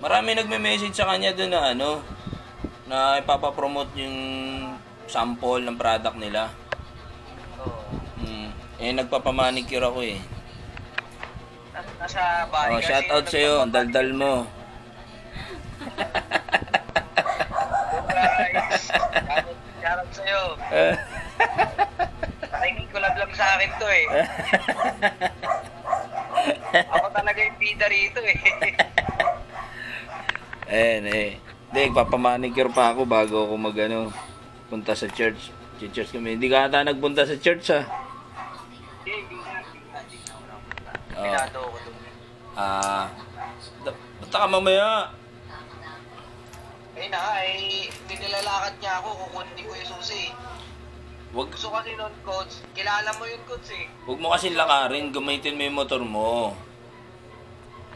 Marami nagme-message sa kanya doon na ano, na ipapapromote yung sample ng product nila. Nagpapamanicure ako eh. Nasa bahay kasi. Shout out sa'yo, daldal mo. Guys, shout out sa'yo. Nakikikulab lang sa akin to eh. Ako talaga yung bida rito eh. Hindi, papamanicure pa ako bago ako punta sa church. Church kami. Hindi ka ata nagpunta sa church ha? Hindi na. Pinado ko doon. Basta ka mamaya. Nilalakad niya ako, kukunin ko yung susi. Gusto kasi nun, coach. Kilala mo yun, coach eh. Huwag mo kasi lakarin, gamitin mo yung motor mo.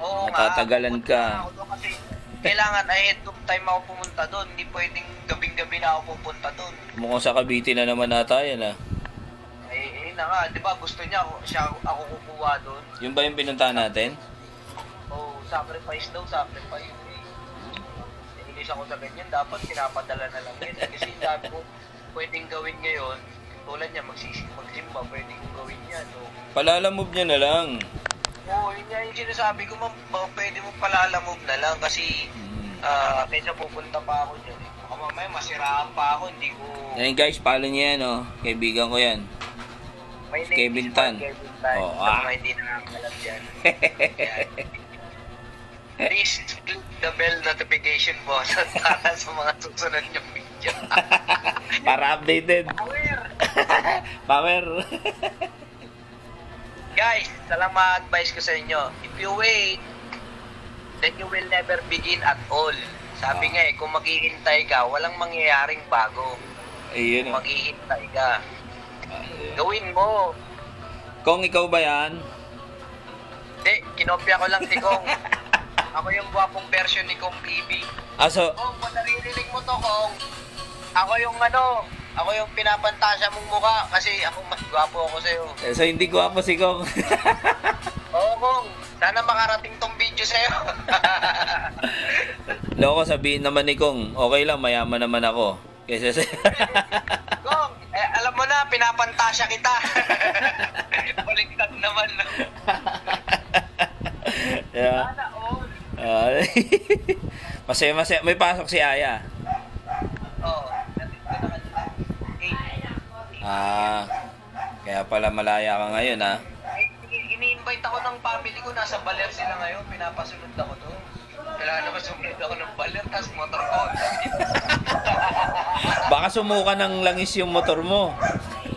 Oo Matatagalan ka. Kasi kailangan ahead of time ako pumunta doon. Hindi pwedeng gabing-gabi na ako pupunta doon. Mukhang sa Cavite na naman ata yan ha. Di ba gusto niya ako kukuha doon. Yung ba yung pinuntahan natin? Sacrifice daw, sacrifice. Inis ako sa ganyan, dapat pinapadala na lang yun. Kasi sabi ko, pwedeng gawin ngayon, tulad niya, magsimba, pwedeng gawin niya. So, Palalamove niya na lang. yun nga yung sinasabi ko, pwede mo palalamove na lang kasi kaysa pupunta pa ako dyan. Baka mamaya masiraan pa ako, hindi ko... Yan guys, follow niya yan kaibigan ko yan. My name Kevin is Tan. Kevin Tan. Mga hindi nakakalam dyan. Please click the bell notification button para sa mga susunod yung video. Para updated. Power. Guys, salamat advice ko sa inyo. If you wait, then you will never begin at all. Sabi nga kung maghihintay ka, walang mangyayaring bago. Ayun. Maghihintay ka. Gawin mo. Kung ikaw ba yan? Hindi, kinopya ko lang si Kong. Ako yung gwapong version ni Kong PB. Kung naririnig mo to, Kong, ako yung pinapantasya mong mukha kasi ako mas gwapo ako sa'yo. So hindi gwapo si Kong. Oo, Kong. Sana makarating tong video sa'yo. Loko, sabihin naman ni Kong, okay lang, mayaman naman ako. Kesa sa... Kong, alam mo na, pinapantasya kita. Baliktad naman. Yeah. Sana all. Masaya. May pasok si Aya. Oo. Kaya pala malaya ka ngayon ha. Ini-invite ako ng family ko, nasa Baler sila ngayon, pinapasunod ako to. Kailangan naman sumunod ako ng Baler, tas motor ko. Baka sumuka ng langis yung motor mo.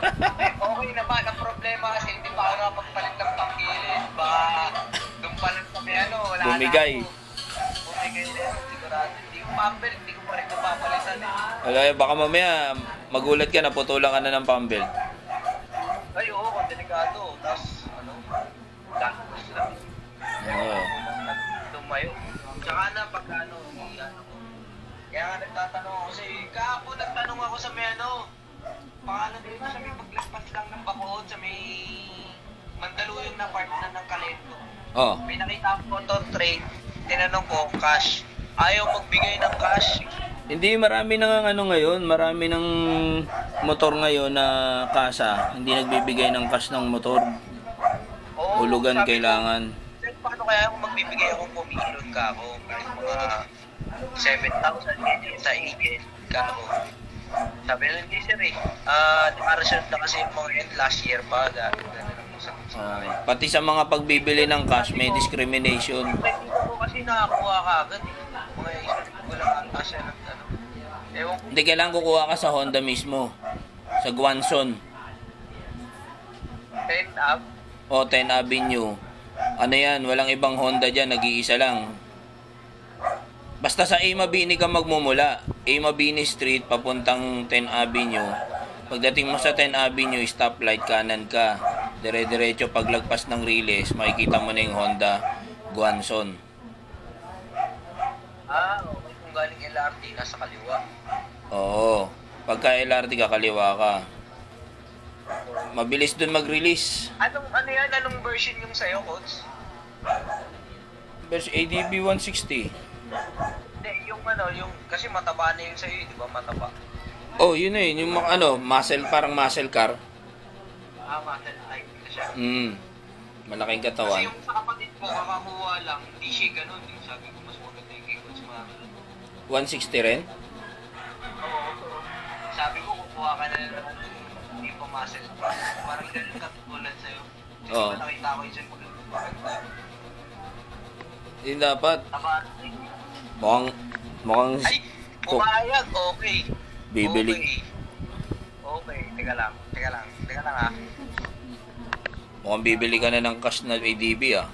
Okay naman, ang problema kasi hindi pa ako nakapagpalit ng pangkilit. Doon pa lang kami wala Bumigay. na ako. Bumigay na ako, sigurado. Hindi ko pambel, hindi ko pa rin napapalitan Baka mamaya magulat ka, naputulan ka na ng pambel. Ay, oo, delikado. Tapos, gastos lang. Tumayo. Tsaka na, kaya nga nagtatanong ako kahapon nagtanong ako sa may pangalan dito sa may paglagpas lang ng Bacood, sa may Mandaluyong na part na ng Kalento. May nakita ako photo trade, tinanong ko, cash. Ayaw magbigay ng cash. Hindi, marami nang ngayon, marami ng motor ngayon na kasa, hindi nagbibigay ng cash ng motor. Hulugan kailangan. Paano kaya kung magbibigay akong pumilon ka ako? Kahit mga 7,000 ganyan sa agent ka ako. Sabi na hindi sir nakareserve na kasi yung mga end last year pa. Pati sa mga pagbibili ng cash, may discrimination. Hindi ko kasi nakakuha ka agad mga isip ko lang ata siya ng Hindi, kailangan kukuha ka sa Honda mismo. Sa Guanzon. 10 up? 10 Avenue. Ano yan, walang ibang Honda dyan, nag-iisa lang. Basta sa Imabini ka magmumula. Imabini Street, papuntang 10 Avenue. Pagdating mo sa 10 Avenue, stoplight, kanan ka. Dire-diretso, paglagpas ng Riles, makikita mo na yung Honda Guanzon. Okay. Kung galing LRT, nasa kaliwa. Oo. Pagka LRT ka, kaliwa ka. Mabilis dun mag-release. Anong version yung sa'yo, coach? Version ADB 160. Hindi, yung ano, yung, kasi mataba na yung sa'yo, di ba? Mataba. Oh, yun na yun. Yung mga muscle, parang muscle car. Muscle type na siya. Malaking Kasi katawan. yung sa kapatid ko, kakakuha lang, hindi siya ganun. Eh. Sabi ko, mas maganda yung kay Coach Mami. 160 rin? Oo. Sabi ko, kukuha ka na ng ano, hindi pa muscle. Parang ganun katulad sa'yo. Kasi Oo. nakita ko yung sa'yo maganda. Yun dapat. Taba. Mukhang Ay! Pumayag! Okay. bibili. Okay. Teka lang ah. Mukhang bibili ka na ng cash na ADB ah.